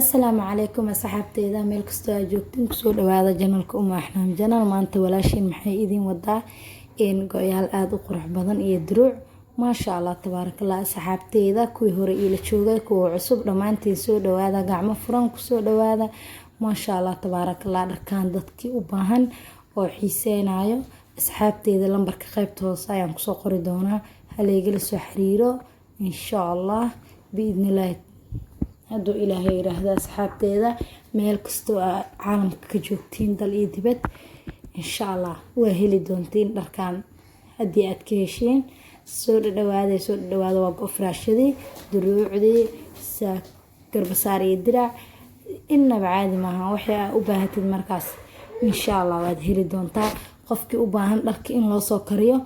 السلام عليكم أصحابتي إذا ميل كستoo joogtiin kusoo dhawaada janalka Umu Axlaam janal maanta walaashin maxay idin wadaa go'yaal aad u qurux badan iyo duruuc maasha Allah tabarakallah asxaabteyda kuwii hore ila joogay kuwa cusub dhamaantiin soo dhawaada gacmo furan kusoo dhawaada maasha Allah tabarakallah dharkaan dadkii u baahan oo xiiseenayo asxaabteyda lambarka qaybta hoose ayaan kusoo qori doonaa haleegala soo xiriiro insha Allah biidnillah haduu ilaahay yiraahdo asxaabteeda meel kasto caalamka ka joogtiin dal iyo dibad insha Allah waa heli doontiin dharkaan hadii aad ka hesheen soo dhawaada waa gofraashadii duruucdii garbasaar iyo diraac inaba caadi maaha waxay u baahatid markaas insha Allah waad heli doontaa qofkii u baahan dharka in loo soo kariyo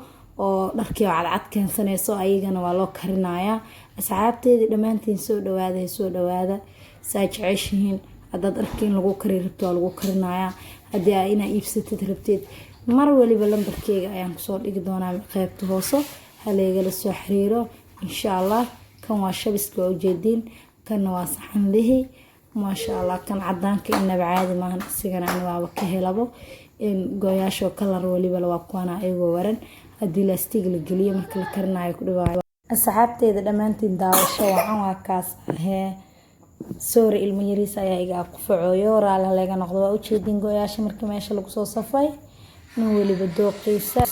oo dharkii cadcad keensanayso ayagana waa loo karinayaa asxaabteedii dhamaantiin soo dhawaada saa jeceshihiin haddaad dharkiin lagu kari rabto waa lagu karinayaa haddii aa inaa iibsatid rabtid mar waliba lambarkeyga ayaan kusoo dhigi doonaa qaybta hoose haleegala soo xiriiro insha Allah kan waa shabiska ujeediin kan waa saxan lihi maasha Allah kan cadaanka inaba caadi maahan isigana waaba ka helabo gooyaasho kalar waliba waa kuwana ayagoo waran hadii laastig la geliyo marka la karinayo ku dhawaayo asxaabteeda dhamaantiin daawasho waxaan waa kaas soori ilmo yariis ayaa iga qufacooyo raala laga noqdo waa u jeedin gooyaasha marka meesha lagu soo safay in waliba dooqiisa